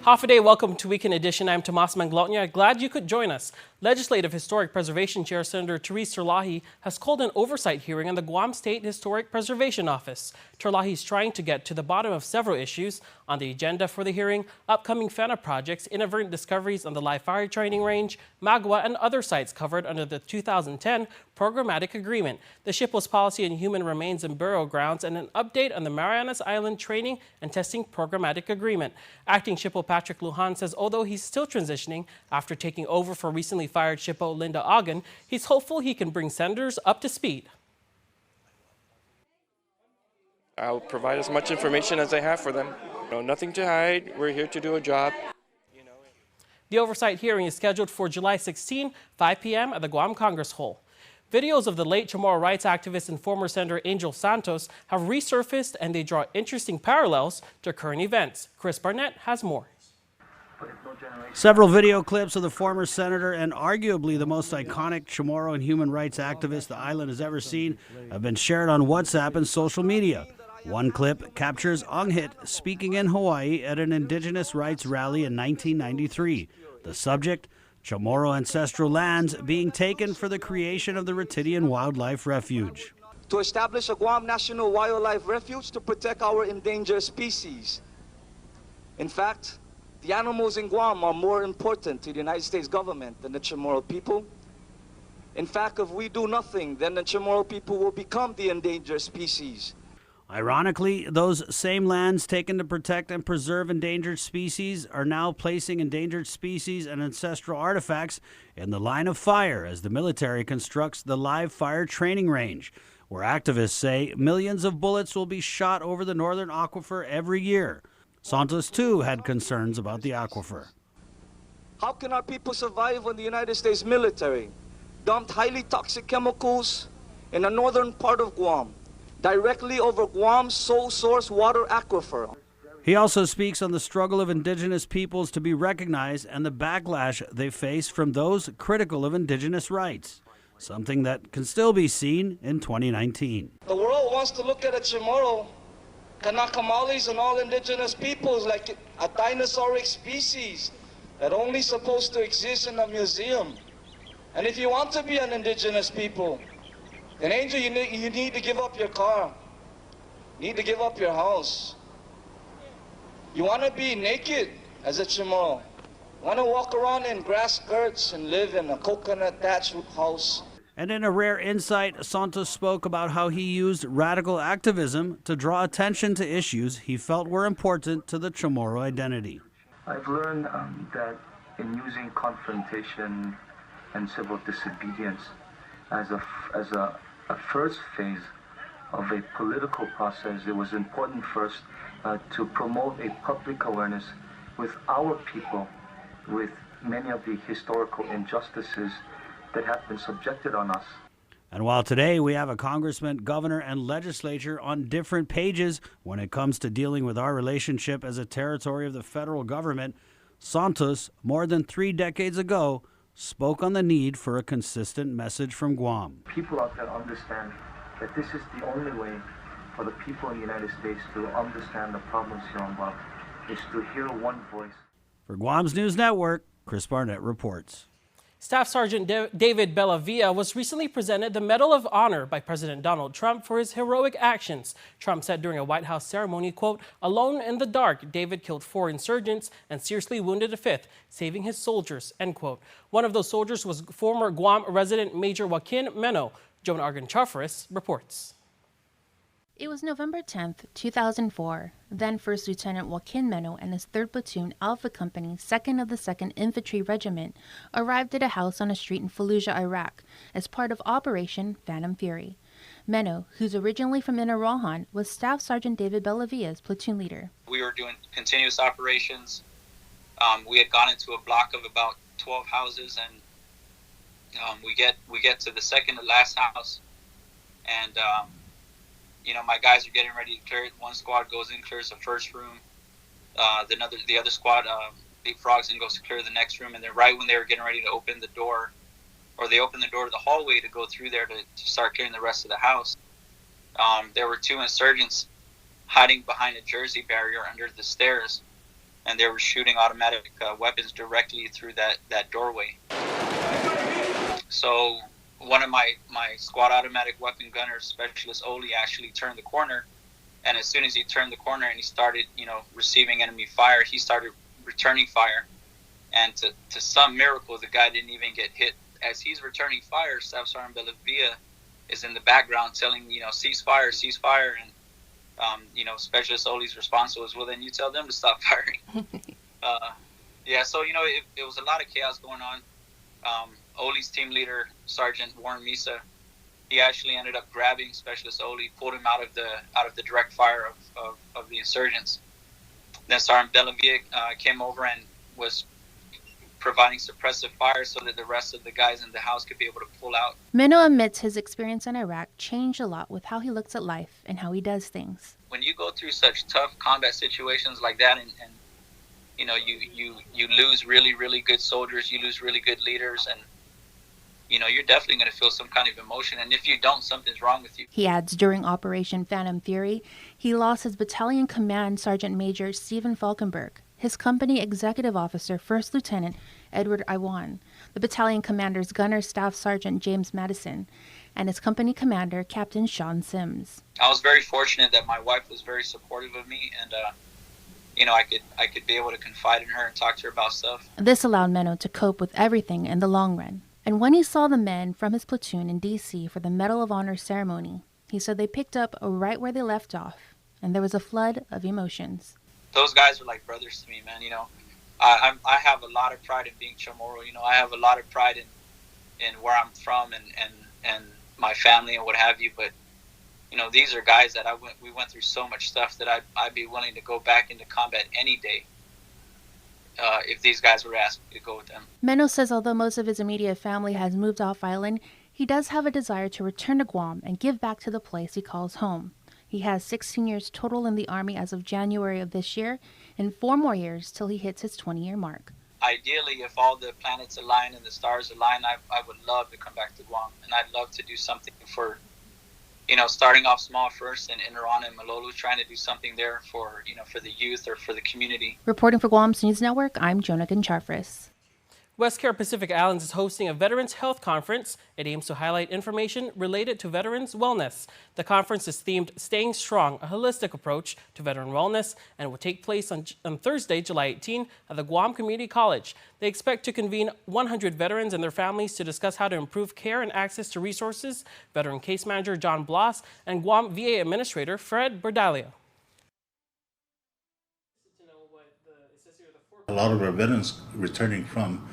Half a day, welcome to Weekend Edition. I'm Tomas Manglotnia. Glad you could join us. Legislative Historic Preservation Chair Senator Therese Terlahi has called an oversight hearing on the Guam State Historic Preservation Office. Terlahi is trying to get to the bottom of several issues. On the agenda for the hearing, upcoming FANA projects, inadvertent discoveries on the live fire training range, Magua, and other sites covered under the 2010 Programmatic Agreement, the SHPO's policy on human remains and burial grounds, and an update on the Marianas Island Training and Testing Programmatic Agreement. Acting SHPO Patrick Lujan says although he's still transitioning after taking over for recently fired SHPO Linda Ogden, he's hopeful he can bring senators up to speed. I'll provide as much information as I have for them. Nothing to hide. We're here to do a job. The oversight hearing is scheduled for July 16, 5 p.m. at the Guam Congress Hall. Videos of the late Chamorro rights activist and former Senator Angel Santos have resurfaced, and they draw interesting parallels to current events. Chris Barnett has more. Several video clips of the former senator and arguably the most iconic Chamorro and human rights activist the island has ever seen have been shared on WhatsApp and social media. One clip captures Onghit speaking in Hawaii at an indigenous rights rally in 1993. The subject, Chamorro ancestral lands being taken for the creation of the Ritidian Wildlife Refuge. To establish a Guam National Wildlife Refuge to protect our endangered species. In fact, the animals in Guam are more important to the United States government than the Chamorro people. In fact, if we do nothing, then the Chamorro people will become the endangered species. Ironically, those same lands taken to protect and preserve endangered species are now placing endangered species and ancestral artifacts in the line of fire as the military constructs the live fire training range, where activists say millions of bullets will be shot over the northern aquifer every year. Santos, too, had concerns about the aquifer. How can our people survive when the United States military dumped highly toxic chemicals in the northern part of Guam, directly over Guam's sole source water aquifer? He also speaks on the struggle of indigenous peoples to be recognized and the backlash they face from those critical of indigenous rights, something that can still be seen in 2019. The world wants to look at a Chamorro, Kanakamalis, and all indigenous peoples like a dinosauric species that only supposed to exist in a museum. And if you want to be an indigenous people, then Angel, you need to give up your car. You need to give up your house. You want to be naked as a Chamorro. You want to walk around in grass skirts and live in a coconut thatched house. And in a rare insight, Santos spoke about how he used radical activism to draw attention to issues he felt were important to the Chamorro identity. I've learned that in using confrontation and civil disobedience as a first phase of a political process, it was important first to promote a public awareness with our people, with many of the historical injustices that have been subjected on us. And while today we have a congressman, governor, and legislature on different pages when it comes to dealing with our relationship as a territory of the federal government, Santos, more than 3 decades ago, spoke on the need for a consistent message from Guam. People out there understand that this is the only way for the people in the United States to understand the problems here on Guam, is to hear one voice. For Guam's News Network, Chris Barnett reports. Staff Sergeant David Bellavia was recently presented the Medal of Honor by President Donald Trump for his heroic actions. Trump said during a White House ceremony, quote, "Alone in the dark, David killed 4 insurgents and seriously wounded a 5th, saving his soldiers," end quote. One of those soldiers was former Guam resident Major Joaquin Meno. Joan Argan-Chafaris reports. It was November 10th, 2004. Then First Lieutenant Joaquin Meno and his 3rd Platoon Alpha Company, 2nd of the 2nd Infantry Regiment, arrived at a house on a street in Fallujah, Iraq, as part of Operation Phantom Fury. Meno, who's originally from Inner Rohan, was Staff Sergeant David Bellavia's platoon leader. We were doing continuous operations. We had gone into a block of about 12 houses, and we get to the second to last house, and my guys are getting ready to clear it. One squad goes in, clears the first room. The other squad leapfrogs and goes to clear the next room. And then right when they were getting ready to open the door, or they opened the door to the hallway to go through there to start clearing the rest of the house, there were 2 insurgents hiding behind a jersey barrier under the stairs. and they were shooting automatic weapons directly through that doorway. So one of my squad automatic weapon gunner, Specialist Oli, actually turned the corner, and as soon as he turned the corner and he started, receiving enemy fire, he started returning fire, and to some miracle, the guy didn't even get hit. As he's returning fire, Staff Sergeant Bellavia is in the background telling, ceasefire, ceasefire, and Specialist Oli's response was, well, then you tell them to stop firing. So it was a lot of chaos going on. Oli's team leader, Sergeant Warren Misa, he actually ended up grabbing Specialist Oli, pulled him out of the direct fire of the insurgents. Then Sergeant Bellavia came over and was providing suppressive fire so that the rest of the guys in the house could be able to pull out. Mino admits his experience in Iraq changed a lot with how he looks at life and how he does things. When you go through such tough combat situations like that, and you lose really, really good soldiers, you lose really good leaders, and you're definitely going to feel some kind of emotion. And if you don't, something's wrong with you. He adds during Operation Phantom Fury, he lost his battalion command Sergeant Major Stephen Falkenberg, his company executive officer, First Lieutenant Edward Iwan, the battalion commander's gunner Staff Sergeant James Madison, and his company commander, Captain Sean Sims. I was very fortunate that my wife was very supportive of me, and I could be able to confide in her and talk to her about stuff. This allowed Meno to cope with everything in the long run. And when he saw the men from his platoon in D.C. for the Medal of Honor ceremony, he said they picked up right where they left off, and there was a flood of emotions. Those guys are like brothers to me, man. I have a lot of pride in being Chamorro. I have a lot of pride in where I'm from and my family and what have you. But these are guys that we went through so much stuff that I'd be willing to go back into combat any day if these guys were asked to go with them. Meno says although most of his immediate family has moved off island, he does have a desire to return to Guam and give back to the place he calls home. He has 16 years total in the Army as of January of this year, and 4 more years till he hits his 20-year mark. Ideally, if all the planets align and the stars align, I would love to come back to Guam, and I'd love to do something for, starting off small first in Inarana and Malolo, trying to do something there for the youth or for the community. Reporting for Guam's News Network, I'm Jonah Goncharfris. Westcare Pacific Islands is hosting a Veterans Health Conference. It aims to highlight information related to veterans' wellness. The conference is themed Staying Strong, a holistic approach to veteran wellness, and will take place on Thursday, July 18 at the Guam Community College. They expect to convene 100 veterans and their families to discuss how to improve care and access to resources. Veteran Case Manager John Bloss and Guam VA Administrator Fred Berdalia. A lot of our veterans returning from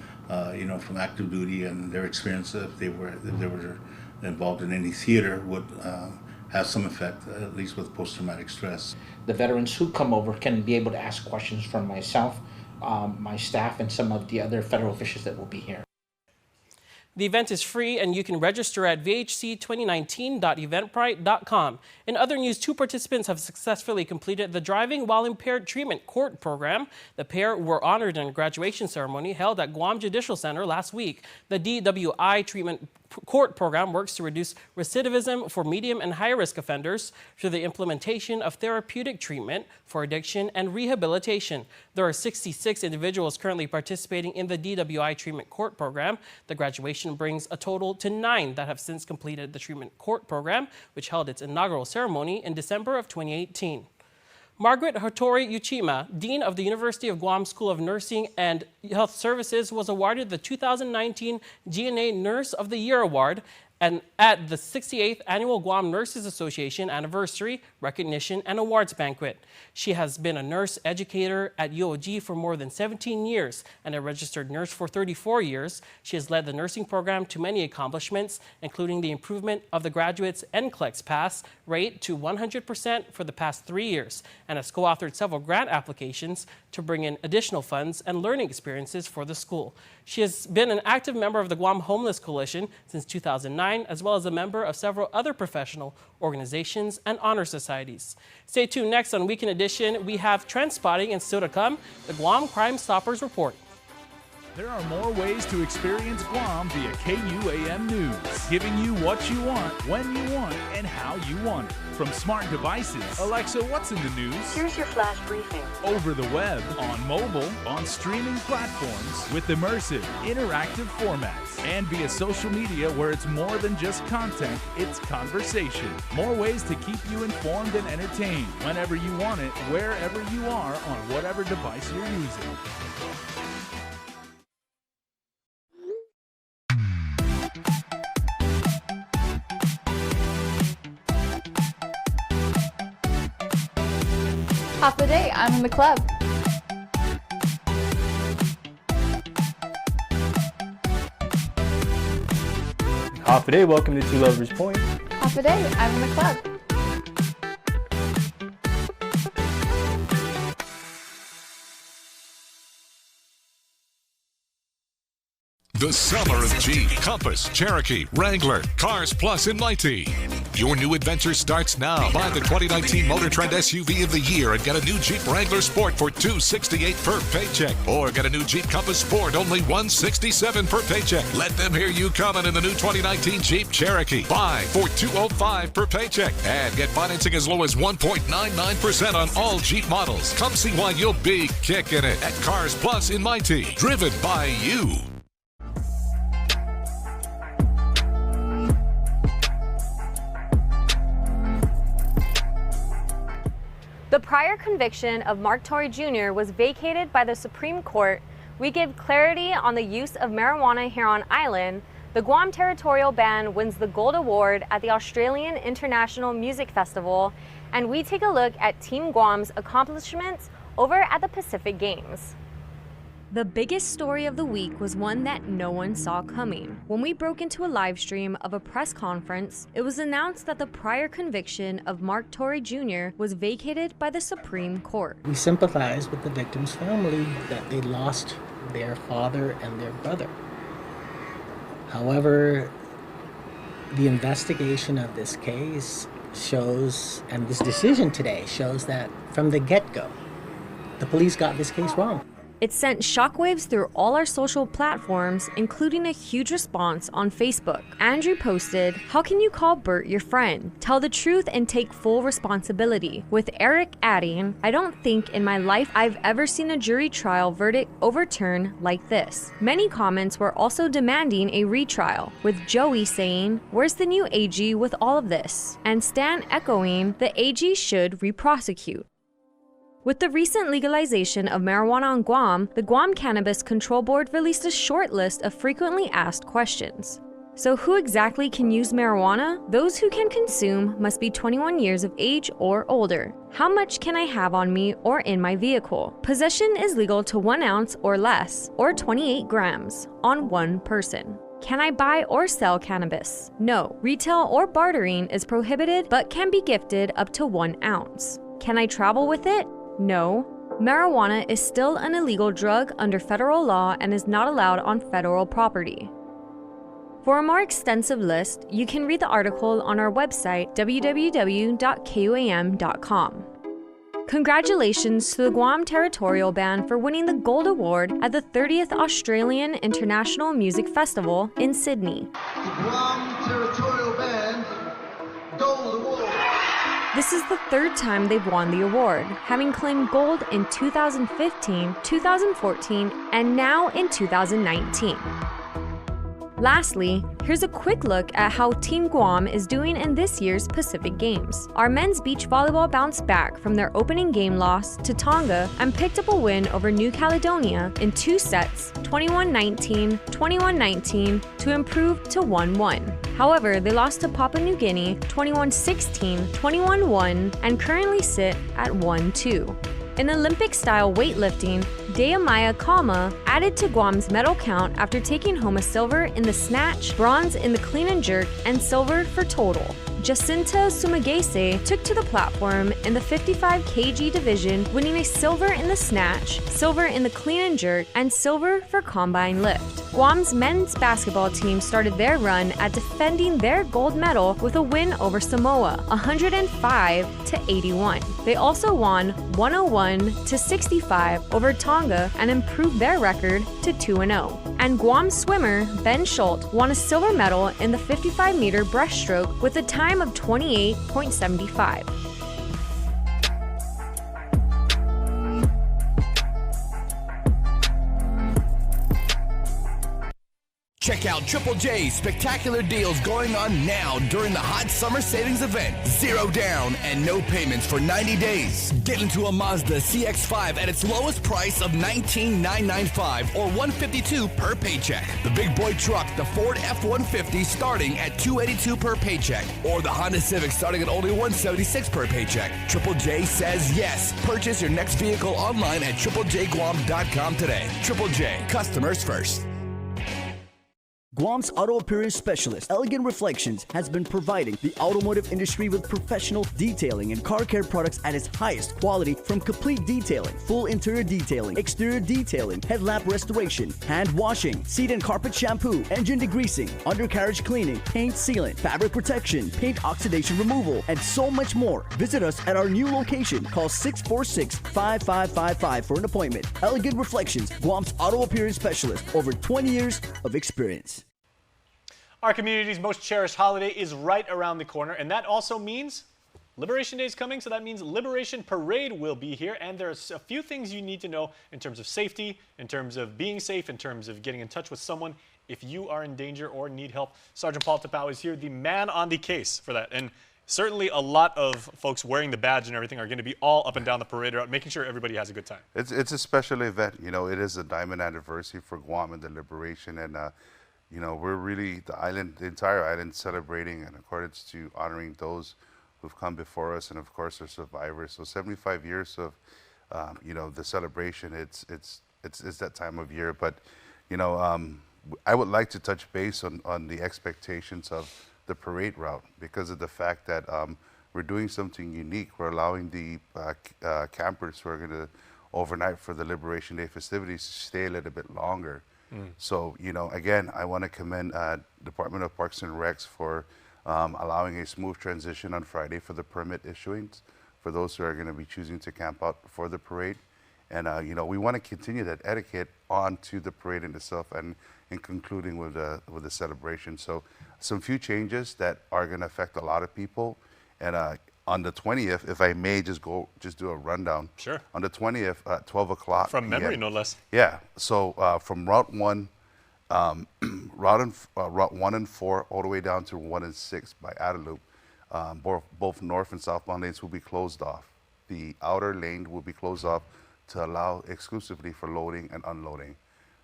active duty and their experience, if they were involved in any theater, would have some effect, at least with post-traumatic stress. The veterans who come over can be able to ask questions from myself, my staff, and some of the other federal officials that will be here. The event is free and you can register at vhc2019.eventbrite.com. In other news, 2 participants have successfully completed the Driving While Impaired Treatment Court program. The pair were honored in a graduation ceremony held at Guam Judicial Center last week. The DWI Treatment Court program works to reduce recidivism for medium and high-risk offenders through the implementation of therapeutic treatment for addiction and rehabilitation. There are 66 individuals currently participating in the DWI Treatment Court program. The graduation brings a total to 9 that have since completed the Treatment Court program, which held its inaugural ceremony in December of 2018. Margaret Hattori Uchima, Dean of the University of Guam School of Nursing and Health Services, was awarded the 2019 GNA Nurse of the Year Award and at the 68th Annual Guam Nurses Association Anniversary Recognition and Awards Banquet. She has been a nurse educator at UOG for more than 17 years and a registered nurse for 34 years. She has led the nursing program to many accomplishments, including the improvement of the graduates' NCLEX pass rate to 100% for the past 3 years, and has co-authored several grant applications to bring in additional funds and learning experiences for the school. She has been an active member of the Guam Homeless Coalition since 2009, as well as a member of several other professional organizations and honor societies. Stay tuned. Next on Weekend Edition, we have trend spotting, and still to come, the Guam Crime Stoppers Report. There are more ways to experience Guam via KUAM News, giving you what you want, when you want, and how you want it. from smart devices. Alexa, what's in the news? Here's your flash briefing. Over the web, on mobile, on streaming platforms, with immersive, interactive formats, and via social media where it's more than just content, it's conversation. More ways to keep you informed and entertained whenever you want it, wherever you are, on whatever device you're using. Half the day, I'm in the club. Half a day, welcome to Two Lovers Point. Half a day, I'm in the club. The summer of Jeep, Compass, Cherokee, Wrangler, Cars Plus in Mighty. Your new adventure starts now. Buy the 2019 Motor Trend SUV of the year and get a new Jeep Wrangler Sport for $268 per paycheck. Or get a new Jeep Compass Sport, only $167 per paycheck. Let them hear you coming in the new 2019 Jeep Cherokee. Buy for $205 per paycheck. And get financing as low as 1.99% on all Jeep models. Come see why you'll be kicking it at Cars Plus in Mighty. Driven by you. The prior conviction of Mark Torrey Jr. was vacated by the Supreme Court. We give clarity on the use of marijuana here on island. The Guam territorial band wins the Gold Award at the Australian International Music Festival. And we take a look at Team Guam's accomplishments over at the Pacific Games. The biggest story of the week was one that no one saw coming. When we broke into a live stream of a press conference, it was announced that the prior conviction of Mark Torrey Jr. was vacated by the Supreme Court. We sympathize with the victim's family that they lost their father and their brother. However, the investigation of this case shows, and this decision today shows that from the get-go, the police got this case wrong. It sent shockwaves through all our social platforms, including a huge response on Facebook. Andrew posted, "How can you call Bert your friend? Tell the truth and take full responsibility." With Eric adding, "I don't think in my life I've ever seen a jury trial verdict overturned like this." Many comments were also demanding a retrial, with Joey saying, "Where's the new AG with all of this?" And Stan echoing, "The AG should re-prosecute." With the recent legalization of marijuana on Guam, the Guam Cannabis Control Board released a short list of frequently asked questions. So who exactly can use marijuana? Those who can consume must be 21 years of age or older. How much can I have on me or in my vehicle? Possession is legal to 1 ounce or less, or 28 grams, on one person. Can I buy or sell cannabis? No. Retail or bartering is prohibited but can be gifted up to 1 ounce. Can I travel with it? No. Marijuana is still an illegal drug under federal law and is not allowed on federal property. For a more extensive list, you can read the article on our website, www.kuam.com. Congratulations to the Guam Territorial Band for winning the Gold Award at the 30th Australian International Music Festival in Sydney. The Guam Territorial Band Gold Award. This is the third time they've won the award, having claimed gold in 2015, 2014, and now in 2019. Lastly, here's a quick look at how Team Guam is doing in this year's Pacific Games. Our men's beach volleyball bounced back from their opening game loss to Tonga and picked up a win over New Caledonia in 2 sets, 21-19, 21-19, to improve to 1-1. However, they lost to Papua New Guinea 21-16, 21-1, and currently sit at 1-2. In Olympic-style weightlifting, Deamaya Kama added to Guam's medal count after taking home a silver in the snatch, bronze in the clean and jerk, and silver for total. Jacinta Sumagese took to the platform in the 55 kg division, winning a silver in the snatch, silver in the clean and jerk, and silver for combine lift. Guam's men's basketball team started their run at defending their gold medal with a win over Samoa, 105-81. They also won 101-65 over Tonga and improved their record to 2-0. And Guam swimmer Ben Schultz won a silver medal in the 55-meter breaststroke with a time time of 28.75. Check out Triple J's spectacular deals going on now during the hot summer savings event. 0 down and no payments for 90 days. Get into a Mazda CX-5 at its lowest price of $19,995 or $152 per paycheck. The big boy truck, the Ford F-150, starting at $282 per paycheck, or the Honda Civic starting at only $176 per paycheck. Triple J says yes. Purchase your next vehicle online at triplejguam.com today. Triple J, customers first. Guam's auto appearance specialist, Elegant Reflections, has been providing the automotive industry with professional detailing and car care products at its highest quality, from complete detailing, full interior detailing, exterior detailing, headlamp restoration, hand washing, seat and carpet shampoo, engine degreasing, undercarriage cleaning, paint sealant, fabric protection, paint oxidation removal, and so much more. Visit us at our new location. Call 646-5555 for an appointment. Elegant Reflections, Guam's auto appearance specialist, over 20 years of experience. Our community's most cherished holiday is right around the corner, and that also means Liberation Day is coming, so that means Liberation Parade will be here, and there's a few things you need to know in terms of safety, in terms of being safe, in terms of getting in touch with someone if you are in danger or need help. Sergeant Paul Tapao is here, the man on the case for that, and certainly a lot of folks wearing the badge and everything are going to be all up and down the parade route, making sure everybody has a good time. It's a special event. You know, it is a diamond anniversary for Guam and the Liberation, and you know, we're really, the entire island, celebrating in accordance to honoring those who've come before us, and of course our survivors. So 75 years of, you know, the celebration. It's that time of year. But, you know, I would like to touch base on the expectations of the parade route, because of the fact that we're doing something unique. We're allowing the campers who are going to overnight for the Liberation Day festivities to stay a little bit longer. So, you know, again, I want to commend Department of Parks and Recs for allowing a smooth transition on Friday for the permit issuance for those who are going to be choosing to camp out for the parade. And, you know, we want to continue that etiquette on to the parade in itself and in concluding with the celebration. So some few changes that are going to affect a lot of people. And on the 20th, if I may just do a rundown. Sure. On the 20th at 12 o'clock. From memory, no less. Yeah. So from Route 1, Route 1 and 4, all the way down to 1 and 6 by Adelup, both north and southbound lanes will be closed off. The outer lane will be closed off to allow exclusively for loading and unloading.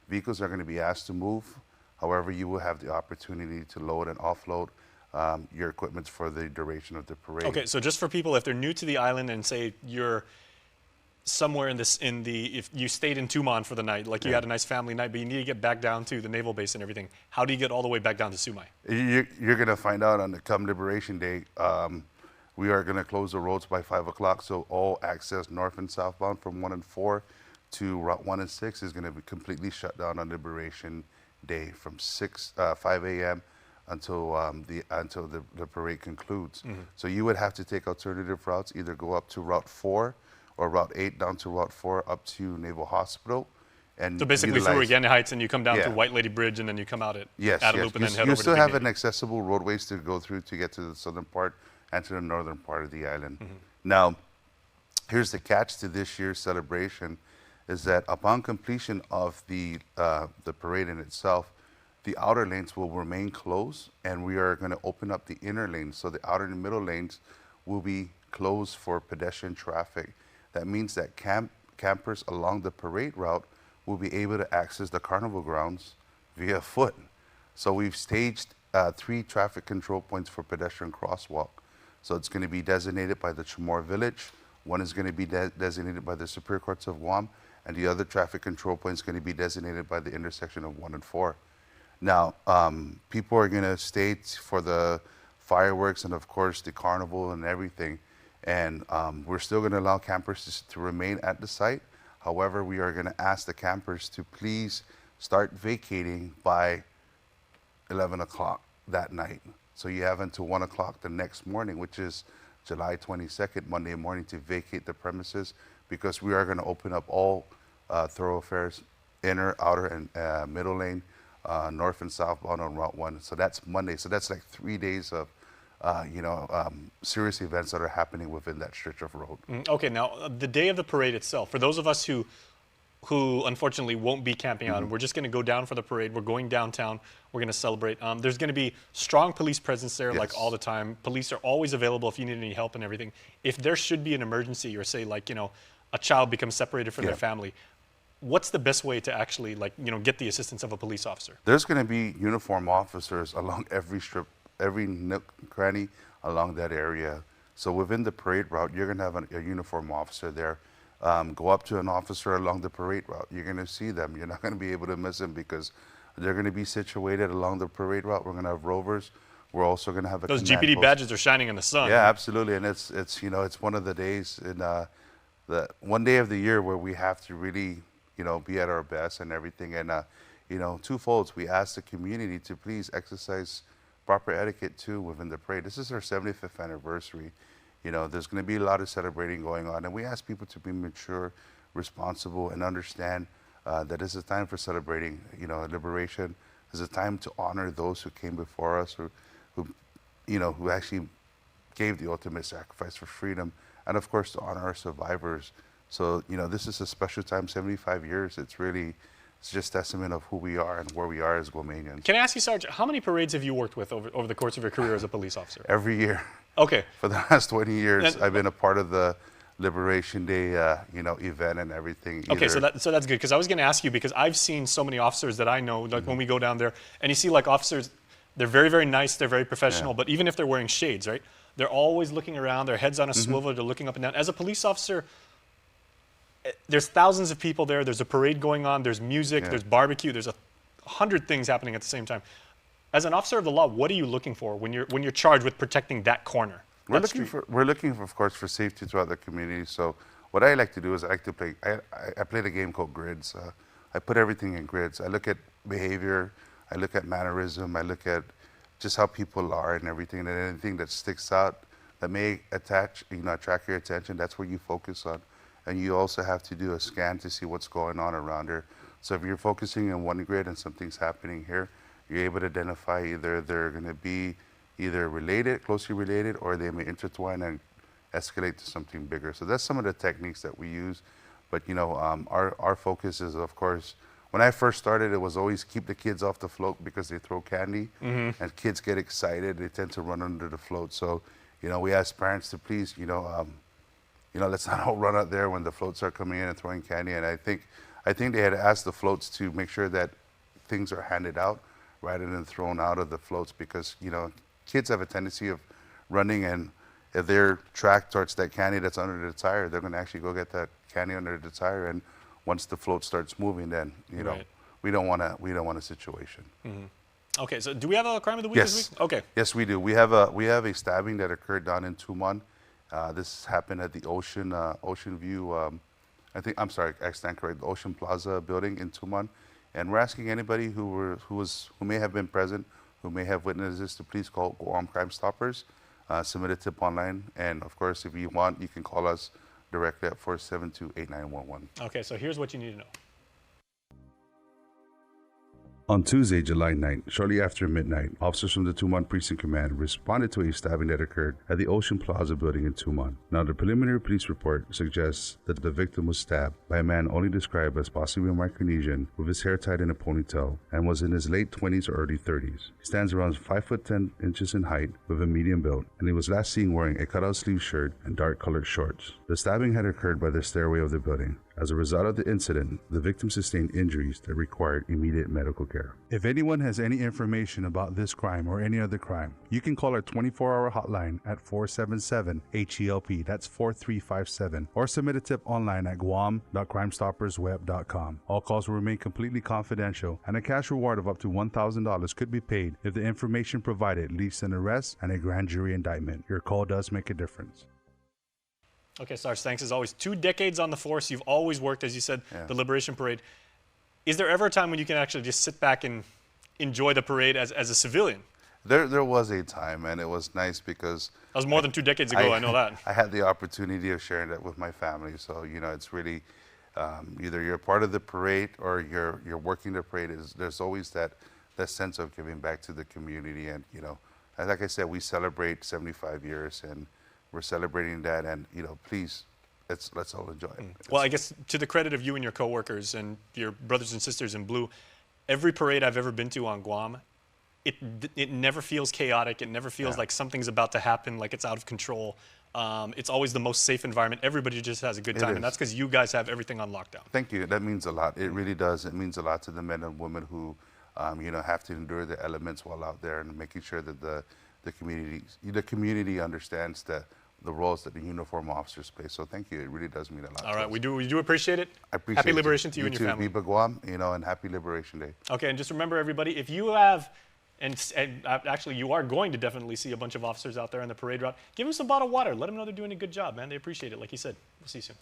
Vehicles are going to be asked to move. However, you will have the opportunity to load and offload your equipment for the duration of the parade. Okay, so just for people, if they're new to the island and say you're somewhere if you stayed in Tumon for the night, like you had a nice family night, but you need to get back down to the naval base and everything, how do you get all the way back down to Sumai? You're going to find out on the come Liberation Day. We are going to close the roads by 5 o'clock, so all access north and southbound from 1 and 4 to Route 1 and 6 is going to be completely shut down on Liberation Day from 5 a.m. until the parade concludes. So you would have to take alternative routes, either go up to Route 4 or Route 8 down to Route 4 up to Naval Hospital. And so basically through Agenda Heights, and you come down to White Lady Bridge, and then you come out at Adelup, and then head over to You still Big have Navy. an accessible roadways to go through to get to the southern part and to the northern part of the island. Now, here's the catch to this year's celebration, is that upon completion of the parade in itself, the outer lanes will remain closed, and we are going to open up the inner lanes. So the outer and middle lanes will be closed for pedestrian traffic. That means that campers along the parade route will be able to access the carnival grounds via foot. So we've staged 3 traffic control points for pedestrian crosswalk. So it's going to be designated by the Chamorro Village. One is going to be designated by the Superior Courts of Guam, and the other traffic control point is going to be designated by the intersection of 1 and 4. Now, people are going to stay for the fireworks and, of course, the carnival and everything. And we're still going to allow campers to remain at the site. However, we are going to ask the campers to please start vacating by 11 o'clock that night. So you have until 1 o'clock the next morning, which is July 22nd, Monday morning, to vacate the premises, because we are going to open up all thoroughfares, inner, outer, and middle lane, north and southbound on Route 1. So that's Monday. So that's like 3 days of serious events that are happening within that stretch of road. Okay, now the day of the parade itself, for those of us who unfortunately won't be camping out, and we're just going to go down for the parade. We're going downtown. We're going to celebrate. There's going to be strong police presence there, like all the time. Police are always available if you need any help and everything. If there should be an emergency, or say like a child becomes separated from their family, what's the best way to actually get the assistance of a police officer? There's going to be uniform officers along every strip, every nook, cranny along that area. So within the parade route, you're going to have a uniform officer there. Go up to an officer along the parade route. You're going to see them. You're not going to be able to miss them because they're going to be situated along the parade route. We're going to have rovers. We're also going to have a those command GPD post. badges are shining in the sun. Yeah, absolutely. And it's it's one of the days in the one day of the year where we have to really be at our best and everything. And twofolds. We ask the community to please exercise proper etiquette too within the parade. This is our 75th anniversary. There's going to be a lot of celebrating going on, and we ask people to be mature, responsible, and understand that this is a time for celebrating, liberation. This is a time to honor those who came before us, who actually gave the ultimate sacrifice for freedom, and of course to honor our survivors. So, this is a special time, 75 years. It's just testament of who we are and where we are as Guamanians. Can I ask you, Sarge, how many parades have you worked with over the course of your career as a police officer? Every year. Okay. For the last 20 years, I've been a part of the Liberation Day, event and everything. Okay, so that's good, because I was going to ask you, because I've seen so many officers that I know, like when we go down there, and you see like officers, they're very, very nice, they're very professional, but even if they're wearing shades, right, they're always looking around, their head's on a swivel, they're looking up and down. As a police officer, there's thousands of people there, there's a parade going on, there's music, there's barbecue, there's 100 things happening at the same time. As an officer of the law, what are you looking for when you're charged with protecting that corner? We're looking for, of course, for safety throughout the community. So what I like to do is I play the game called grids. I put everything in grids. I look at behavior, I look at mannerism, I look at just how people are and everything, and anything that sticks out that may attract your attention, that's where you focus on. And you also have to do a scan to see what's going on around her. So if you're focusing on one grid and something's happening here, you're able to identify either they're going to be related, closely related, or they may intertwine and escalate to something bigger. So that's some of the techniques that we use. But our focus is, of course, when I first started, it was always keep the kids off the float because they throw candy, and kids get excited. They tend to run under the float. So, we ask parents to please, let's not all run out there when the floats are coming in and throwing candy. And I think they had asked the floats to make sure that things are handed out rather than thrown out of the floats, because kids have a tendency of running, and if they're tracked towards that candy that's under the tire, they're going to actually go get that candy under the tire. And once the float starts moving, then we don't want a situation. Okay, so do we have a crime of the week this week? Okay. Yes, we do. We have a stabbing that occurred down in Tumon. This happened at the Ocean View. I stand correct. The Ocean Plaza building in Tumon, and we're asking anybody who may have been present, who may have witnessed this, to please call KUAM Crime Stoppers, submit a tip online, and of course, if you want, you can call us directly at 472-8911. Okay, so here's what you need to know. On Tuesday, July 9th, shortly after midnight, officers from the Tumon Precinct Command responded to a stabbing that occurred at the Ocean Plaza building in Tumon. Now, the preliminary police report suggests that the victim was stabbed by a man only described as possibly a Micronesian with his hair tied in a ponytail and was in his late 20s or early 30s. He stands around 5 foot 10 inches in height with a medium build, and he was last seen wearing a cutout sleeve shirt and dark colored shorts. The stabbing had occurred by the stairway of the building. As a result of the incident, the victim sustained injuries that required immediate medical care. If anyone has any information about this crime or any other crime, you can call our 24-hour hotline at 477-HELP, that's 4357, or submit a tip online at guam.crimestoppersweb.com. All calls will remain completely confidential, and a cash reward of up to $1,000 could be paid if the information provided leads to an arrest and a grand jury indictment. Your call does make a difference. Okay, Sarge, thanks as always. 2 decades on the force. You've always worked, as you said, the Liberation Parade. Is there ever a time when you can actually just sit back and enjoy the parade as a civilian? There was a time, and it was nice because... That was more than 2 decades ago, I know that. I had the opportunity of sharing that with my family. So, it's really either you're part of the parade or you're working the parade. There's always that sense of giving back to the community. And, like I said, we celebrate 75 years, and we're celebrating that. And please, let's all enjoy it. Well, I guess to the credit of you and your coworkers and your brothers and sisters in blue, every parade I've ever been to on Guam, it never feels chaotic. It never feels like something's about to happen, like it's out of control. It's always the most safe environment. Everybody just has a good time, and that's because you guys have everything on lockdown. Thank you. That means a lot. It really does. It means a lot to the men and women who, have to endure the elements while out there, and making sure that the community understands the roles that the uniform officers play. So thank you. It really does mean a lot. All right, we do appreciate it. I appreciate Happy Liberation to you and your family. Viva Guam, and happy Liberation Day. Okay, and just remember, everybody, if you have, and actually you are going to definitely see a bunch of officers out there on the parade route, give them some bottled water. Let them know they're doing a good job, man. They appreciate it. Like you said, we'll see you soon.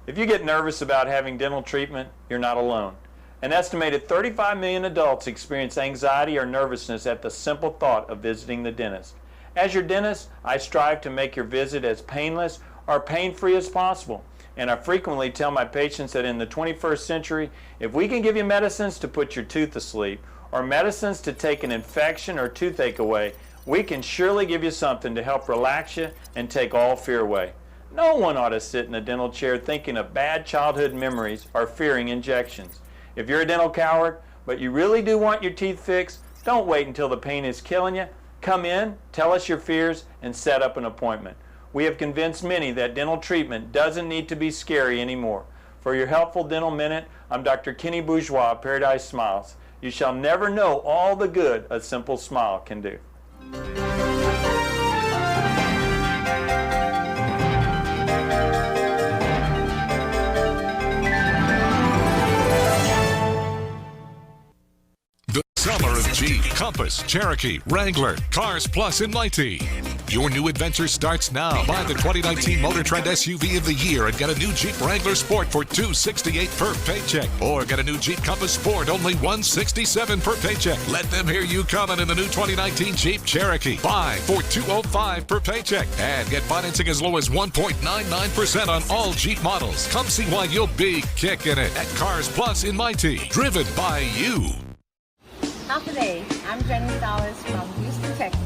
If you get nervous about having dental treatment, you're not alone. An estimated 35 million adults experience anxiety or nervousness at the simple thought of visiting the dentist. As your dentist, I strive to make your visit as painless or pain-free as possible. And I frequently tell my patients that in the 21st century, if we can give you medicines to put your tooth to sleep, or medicines to take an infection or toothache away, we can surely give you something to help relax you and take all fear away. No one ought to sit in a dental chair thinking of bad childhood memories or fearing injections. If you're a dental coward, but you really do want your teeth fixed, don't wait until the pain is killing you. Come in, tell us your fears, and set up an appointment. We have convinced many that dental treatment doesn't need to be scary anymore. For your helpful dental minute, I'm Dr. Kenny Bourgeois of Paradise Smiles. You shall never know all the good a simple smile can do. Summer of Jeep, Compass, Cherokee, Wrangler, Cars Plus in Mighty. Your new adventure starts now. Buy the 2019 Motor Trend SUV of the year and get a new Jeep Wrangler Sport for $268 per paycheck. Or get a new Jeep Compass Sport, only $167 per paycheck. Let them hear you coming in the new 2019 Jeep Cherokee. Buy for $205 per paycheck. And get financing as low as 1.99% on all Jeep models. Come see why you'll be kicking it at Cars Plus in Mighty. Driven by you. Half a day, I'm Jenny Salas from Houston, Texas.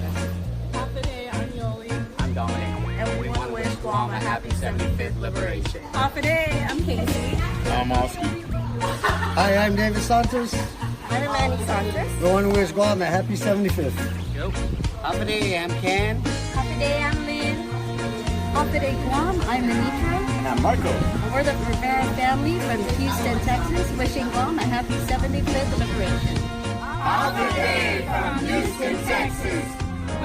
Half a day, I'm Yoli. I'm Dominic. And we want to wish Guam a happy 75th Liberation. Half a day, I'm Casey. I'm Oscar. Hi, I'm David Santos. I'm Amanda Santos. We want to wish Guam a happy 75th. Yep. Half a day, I'm Ken. Half a day, I'm Lynn. Half a day, Guam, I'm Anitra. And I'm Marco. And we're the Rivera family from Houston, Texas, wishing Guam a happy 75th Liberation. Happy Day from Houston, Texas.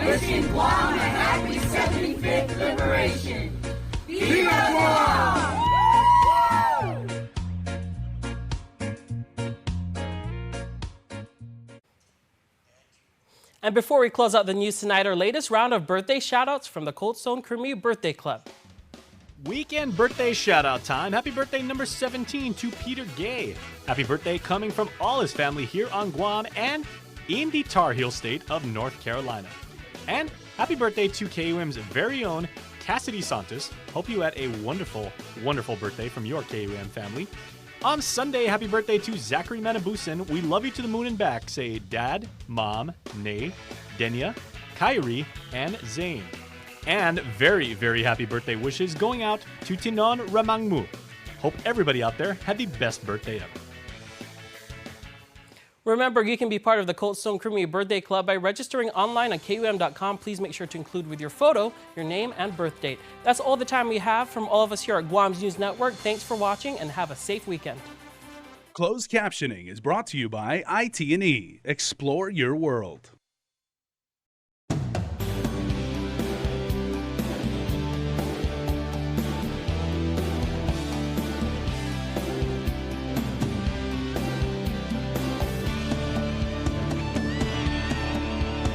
Wishing Guam a happy 75th Liberation. Viva Guam! And before we close out the news tonight, our latest round of birthday shoutouts from the Cold Stone Creamery Birthday Club. Weekend birthday shout-out time. Happy birthday number 17 to Peter Gay. Happy birthday coming from all his family here on Guam and in the Tar Heel state of North Carolina. And happy birthday to KUM's very own Cassidy Santos. Hope you had a wonderful, wonderful birthday from your KUM family. On Sunday, happy birthday to Zachary Manabusin. We love you to the moon and back. Say Dad, Mom, Nay, Denya, Kyrie, and Zane. And very, very happy birthday wishes going out to Tinon Ramangmu. Hope everybody out there had the best birthday ever. Remember, you can be part of the Cold Stone Creamery Birthday Club by registering online at KUM.com. Please make sure to include with your photo your name and birth date. That's all the time we have from all of us here at Guam's News Network. Thanks for watching and have a safe weekend. Closed captioning is brought to you by IT&E. Explore your world.